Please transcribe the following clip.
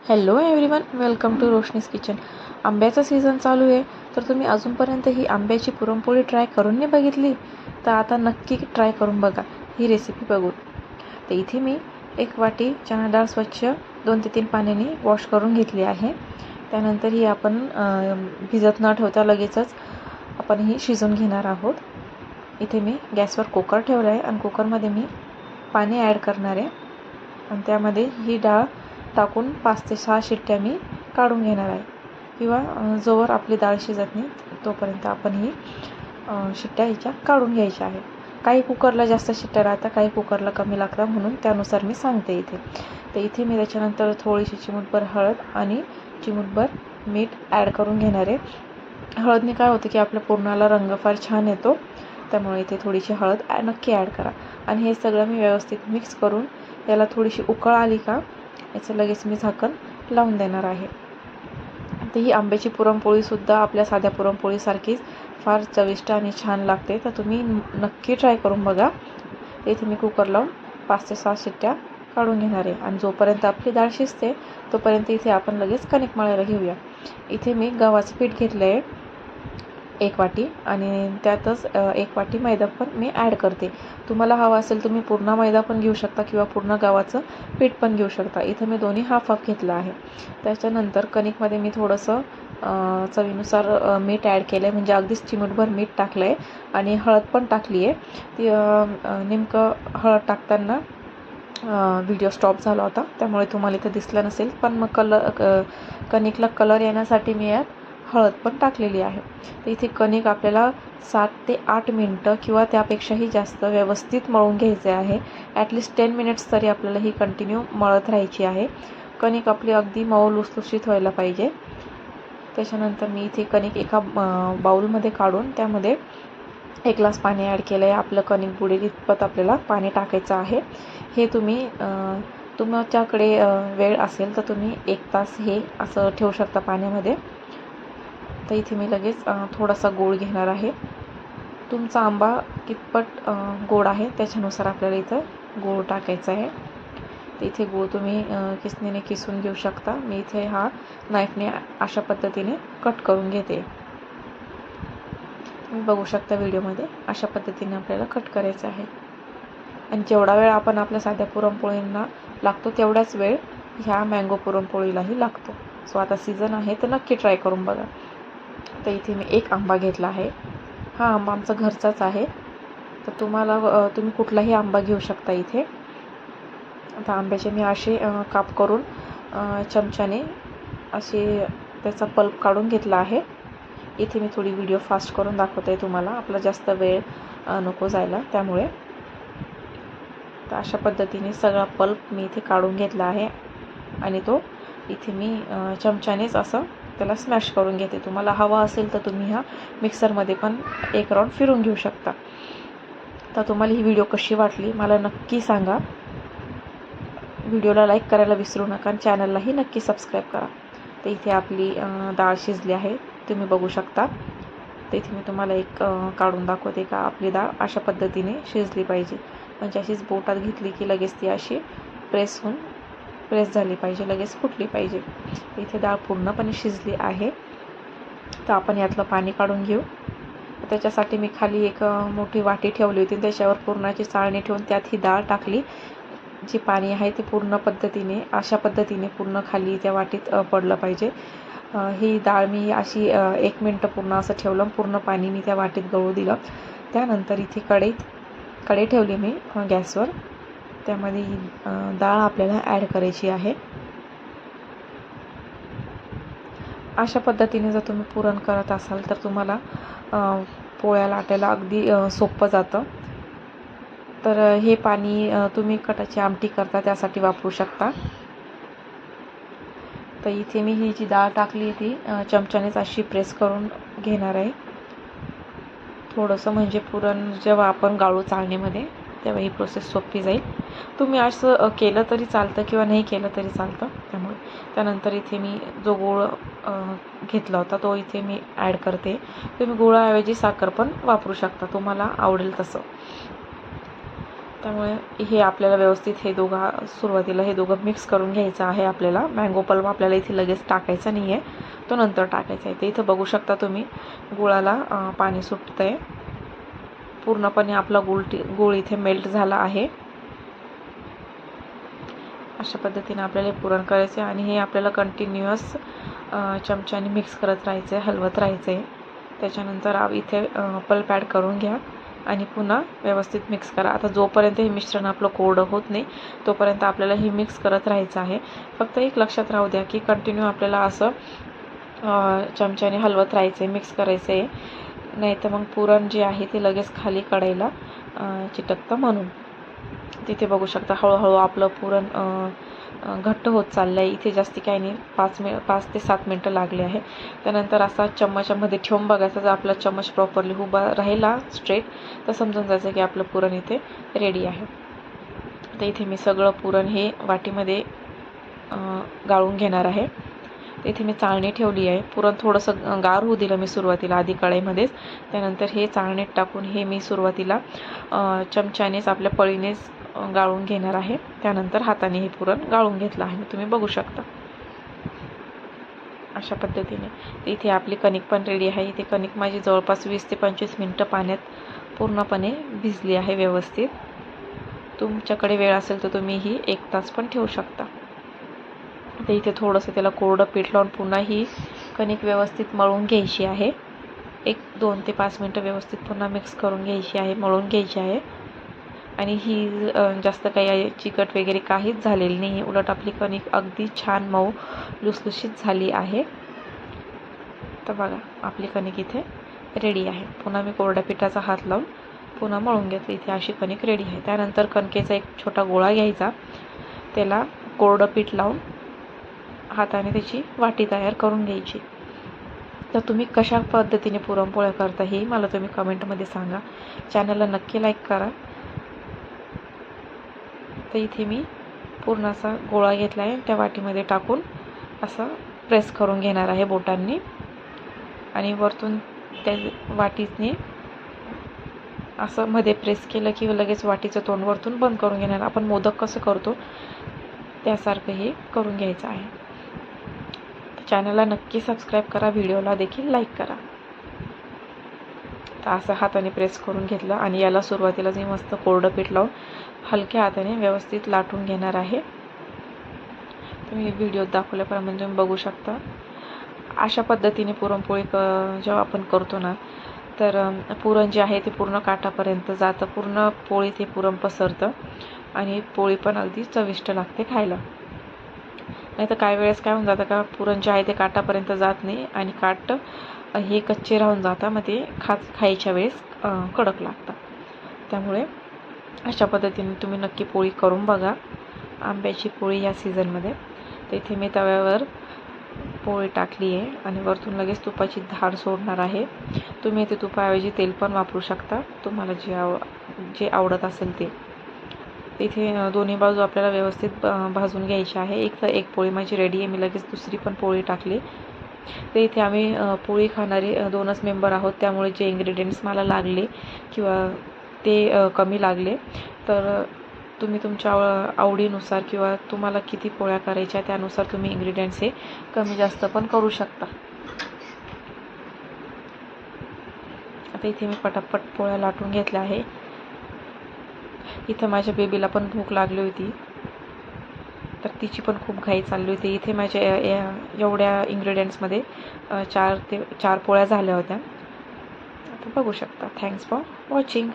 Hello everyone, welcome to Roshni's kitchen. आंब्याचा season चालू आहे, तर तुम्ही अजूनपर्यंत ही आंब्याची पुरणपोळी ट्राय करून नाही बघितली तर आता नक्की ट्राय करून बघा ही रेसिपी बघून. तर इथे मी एक वाटी चणा डाळ स्वच्छ 2 ते 3 पाण्याने वॉश करून घेतली आहे. त्यानंतर ही आपण भिजत न ठेवता लगेचच आपण ही शिजवून घेणार आहोत. इथे मी गॅसवर कुकर ठेवला आहे आणि कुकरमध्ये मी पाणी ॲड करणार आहे आणि त्यामध्ये ही डाळ टाकून 5 ते 6 शिट्ट्या मी काढून घेणार आहे, किंवा जोवर आपली डाळ शिजत नाही तोपर्यंत आपण ही शिट्ट्या ह्याच्या काढून घ्यायच्या आहे. काही कुकरला जास्त शिट्ट्या राहतात, काही कुकरला कमी लागतात, म्हणून त्यानुसार मी सांगते इथे. तर इथे मी त्याच्यानंतर थोडीशी चिमूटभर हळद आणि चिमूटभर मीठ ॲड करून घेणार आहे. हळदने काय होतं की आपल्या पुरणाला रंग फार छान येतो, त्यामुळे इथे थोडीशी हळद नक्की ॲड करा. आणि हे सगळं मी व्यवस्थित मिक्स करून याला थोडीशी उकळ आली का याचं लगेच मी झाकण लावून देणार आहे. तर ही आंब्याची पुरणपोळीसुद्धा आपल्या साध्या पुरणपोळीसारखीच फार चविष्ट आणि छान लागते, तर तुम्ही नक्की ट्राय करून बघा. इथे मी कुकर लावून 5 ते 6 शिट्ट्या काढून घेणार आहे आणि जोपर्यंत आपली डाळ शिजते तोपर्यंत इथे आपण लगेच कणिक मळायला घेऊया. इथे मी गव्हाचं पीठ घेतलं आहे 1 वाटी आणि त्यातच 1 वाटी मैदा पण मी ॲड करते. तुम्हाला हवा असेल तुम्ही पूर्ण मैदा पण घेऊ शकता किंवा पूर्ण गव्हाचं पीठ पण घेऊ शकता. इथं मी दोन्ही हाफ घेतलं आहे. त्याच्यानंतर कणिकमध्ये मी थोडंसं चवीनुसार मीठ ॲड केलं आहे, म्हणजे अगदीच चिमूटभर मीठ टाकलं आहे आणि हळद पण टाकली आहे. ती नेमकं हळद टाकताना व्हिडिओ स्टॉप झाला होता, त्यामुळे तुम्हाला इथं दिसलं नसेल, पण मग कणिकला कलर येण्यासाठी मी यात हळद पण टाकलेली आहे. तर इथे कणिक आपल्याला 7 ते 8 मिनटं किंवा त्यापेक्षाही जास्त व्यवस्थित मळून घ्यायचे आहे. ॲटलिस्ट 10 मिनिट्स तरी आपल्याला ही कंटिन्यू मळत राहायची आहे. कणिक आपली अगदी मऊ लुसलुशीत व्हायला पाहिजे. त्याच्यानंतर मी इथे कणिक एका बाउलमध्ये काढून त्यामध्ये 1 ग्लास पाणी ॲड केलं आहे. आपलं कणिक बुडेल इतपत आपल्याला पाणी टाकायचं आहे. हे तुम्ही तुमच्याकडे वेळ असेल तर तुम्ही 1 तास हे असं ठेवू शकता पाण्यामध्ये. तर इथे मी लगेच थोडासा गूळ घेणार आहे. तुमचा आंबा कितपत गोड आहे त्याच्यानुसार आपल्याला इथं गूळ टाकायचा आहे. तर इथे गूळ तुम्ही किसणीने किसून घेऊ शकता. मी इथे हा नाईफने अशा पद्धतीने कट करून घेते. तुम्ही बघू शकता व्हिडिओमध्ये अशा पद्धतीने आपल्याला कट करायचं आहे. आणि जेवढा वेळ आपण आपल्या साध्या पुरणपोळींना लागतो तेवढाच वेळ ह्या मँगो पुरणपोळीलाही लागतो. सो आता सीझन आहे तर नक्की ट्राय करून बघा. तर इथे मी 1 आंबा घेतला आहे. हा आंबा आमचा घरचाच आहे, तर तुम्ही कुठलाही आंबा घेऊ शकता इथे. आता आंब्याचे मी असे काप करून चमच्याने असे त्याचा पल्प काढून घेतला आहे. इथे मी थोडी व्हिडिओ फास्ट करून दाखवते तुम्हाला, आपला जास्त वेळ नको जायला त्यामुळे. तर अशा पद्धतीने सगळा पल्प मी इथे काढून घेतला आहे आणि तो इथे मी चमच्यानेच असं त्याला स्मॅश करून घेते. तुम्हाला हवा असेल तर तुम्ही हा मिक्सरमध्ये पण 1 राऊंड फिरून घेऊ शकता. तर तुम्हाला ही व्हिडिओ कशी वाटली मला नक्की सांगा. व्हिडिओला लाईक करायला विसरू नका आणि चॅनललाही नक्की सबस्क्राईब करा. तर इथे आपली डाळ शिजली आहे, तुम्ही बघू शकता. तर इथे मी तुम्हाला एक काढून दाखवते का आपली डाळ अशा पद्धतीने शिजली पाहिजे, म्हणजे अशीच बोटात घेतली की लगेच ती अशी प्रेस झाली पाहिजे, लगेच फुटली पाहिजे. इथे डाळ पूर्णपणे शिजली आहे. तर आपण यातलं पाणी काढून घेऊ. त्याच्यासाठी मी खाली एक मोठी वाटी ठेवली होती, त्याच्यावर पुरणाची चाळणी ठेवून त्यात ही डाळ टाकली. जे पाणी आहे ते पूर्ण पद्धतीने अशा पद्धतीने पूर्ण खाली त्या वाटीत पडलं पाहिजे. ही डाळ मी अशी 1 मिनटं पूर्ण असं ठेवलं, पूर्ण पाणी मी त्या वाटीत गळू दिलं. त्यानंतर इथे कढई ठेवली मी गॅसवर, त्यामध्ये ही डाळ आपल्याला ॲड करायची आहे. अशा पद्धतीने जर तुम्ही पुरण करत असाल तर तुम्हाला पोळ्या लाटायला अगदी सोपं जातं. तर हे पाणी तुम्ही कटाची आमटी करता त्यासाठी वापरू शकता. तर इथे मी ही जी डाळ टाकली ती चमच्यानेच अशी प्रेस करून घेणार आहे थोडंसं, म्हणजे पुरण जेव्हा आपण गाळू चाळणीमध्ये तेव्हा ही प्रोसेस सोपी जाईल. तुम्ही असं केलं तरी चालतं किंवा नाही केलं तरी चालतं. त्यानंतर इथे मी जो गूळ घेतला होता तो इथे मी ॲड करते. तुम्ही गुळाऐवजी साखर पण वापरू शकता, तुम्हाला आवडेल तसं. त्यामुळे हे आपल्याला व्यवस्थित सुरुवातीला हे दोघं मिक्स करून घ्यायचं आहे. आपल्याला मँगो पल्प आपल्याला इथे लगेच टाकायचा नाही आहे, तो नंतर टाकायचा आहे. ते इथं बघू शकता तुम्ही गुळाला पाणी सुटतं आहे. पूर्णपणे आपला गूळ इथे मेल्ट झाला आहे. अशा पद्धतीने आपल्याला पुरण करायचे आणि हे आपल्याला कंटिन्युअस चमच्याने मिक्स करत राहायचं आहे, हलवत राहायचं आहे. त्याच्यानंतर इथे पल्प ॲड करून घ्या आणि पुन्हा व्यवस्थित मिक्स करा. आता जोपर्यंत हे मिश्रण आपलं कोरडं होत नाही तोपर्यंत आपल्याला हे मिक्स करत राहायचं आहे. फक्त एक लक्षात राहू द्या की कंटिन्यू आपल्याला असं चमच्याने हलवत राहायचं आहे, मिक्स करायचं आहे, नाही तर मग पुरण जे आहे ते लगेच खाली कढईला चिटकतं. म्हणून तिथे बघू शकता हळूहळू आपलं पुरण घट्ट होत चाललं आहे. इथे जास्ती काही नाही, 5 ते 7 मिनटं लागले आहे. त्यानंतर असा चम्मचामध्ये ठेवून बघायचा. जर आपला चम्मच प्रॉपरली उभा राहिला स्ट्रेट तर समजून जायचं की आपलं पुरण इथे रेडी आहे. तर इथे मी सगळं पुरण हे वाटीमध्ये गाळून घेणार आहे. तर इथे मी चाळणी ठेवली आहे. पुरण थोडंसं गार होऊ दिलं मी सुरुवातीला आधी कढईमध्येच. त्यानंतर हे चाळणीत टाकून हे मी सुरुवातीला चमच्यानेच आपल्या पळीनेच गाळून घेणार आहे. त्यानंतर हाताने हे पुरण गाळून घेतलं आहे, तुम्ही बघू शकता अशा पद्धतीने. इथे आपली कणिक पण रेडी आहे. इथे कणिक माझी जवळपास 20 ते 25 मिनटं पाण्यात पूर्णपणे भिजली आहे व्यवस्थित. तुमच्याकडे वेळ असेल तर तुम्ही ही 1 तास पण ठेवू शकता. तर इथे थोडंसं त्याला कोरडं पीठ लावून पुन्हा ही कणिक व्यवस्थित मळून घ्यायची आहे. 2 ते 5 मिनटं व्यवस्थित पुन्हा मिक्स करून घ्यायची आहे, मळून घ्यायची आहे. आणि ही जास्त काही चिकट वगैरे काहीच झालेली नाही. उलट आपली कणिक अगदी छान मऊ लुसलुशीत झाली आहे. तर बघा आपली कणिक इथे रेडी आहे. पुन्हा मी कोरड्या पिठाचा हात लावून पुन्हा मळून घेतली. इथे अशी कणिक रेडी आहे. त्यानंतर कणकेचा एक छोटा गोळा घ्यायचा, त्याला कोरडं पीठ लावून हाताने त्याची वाटी तयार करून घ्यायची. तर तुम्ही कशा पद्धतीने पुरणपोळ्या करता हे मला तुम्ही कमेंटमध्ये सांगा. चॅनलला नक्की लाईक करा. तर इथे मी पूर्ण असा गोळा घेतला आहे, त्या वाटीमध्ये टाकून असं प्रेस करून घेणार आहे बोटांनी आणि वरतून त्या वाटीने असं मध्ये प्रेस केलं की लगेच वाटीचं तोंड वरतून बंद करून घेणार. आपण मोदक कसं करतो त्यासारखं हे करून घ्यायचं आहे. चॅनलला नक्की सबस्क्राईब करा, व्हिडिओला देखील लाईक करा. तर असं हाताने प्रेस करून घेतलं आणि याला सुरुवातीला मी मस्त कोरडं पीठ लावून हलक्या हाताने व्यवस्थित लाटून घेणार आहे. तुम्ही व्हिडिओत दाखवल्याप्रमाणे तुम्ही बघू शकता. अशा पद्धतीने पुरणपोळी जेव्हा आपण करतो ना तर पुरण जे आहे ते पूर्ण काठापर्यंत जातं, पूर्ण पोळी ते पुरण पसरतं आणि पोळी पण अगदी चविष्ट लागते खायला. नाही तर काही वेळेस काय होऊन जातं का पुरण जे आहे ते काठापर्यंत जात नाही आणि काठ हे कच्चे राहून जातात, मग ते खायच्या वेळेस कडक लागतात. त्यामुळे अशा पद्धतीने तुम्ही नक्की पोळी करून बघा, आंब्याची पोळी या सीझनमध्ये. तर इथे मी तव्यावर पोळी टाकली आहे आणि वरतून लगेच तुपाची धार सोडणार आहे. तुम्ही इथे तुपाऐवजी तेल पण वापरू शकता, तुम्हाला जे आवडत असेल ते. इथे दोन्ही बाजू आपल्याला व्यवस्थित भाजून घ्यायची आहे. एक पोळी माझी रेडी आहे. मी लगेच दुसरी पण पोळी टाकली. तर इथे आम्ही पोळी खाणारे 2च मेंबर आहोत, त्यामुळे जे इन्ग्रेडियंट्स मला लागले किंवा ते कमी लागले तर तुम्ही तुमच्या आवडीनुसार किंवा तुम्हाला किती पोळ्या करायच्या त्यानुसार तुम्ही इन्ग्रेडियंट्स हे कमी जास्त पण करू शकता. आता इथे मी पटापट पोळ्या लाटून घेतल्या आहे. इथं माझ्या बेबीला पण भूक लागली होती तर तिची पण खूप घाई चालली होती. इथे माझ्या एवढ्या इन्ग्रेडियंट्समध्ये 4 पोळ्या झाल्या होत्या. आता बघू शकता. Thanks for watching.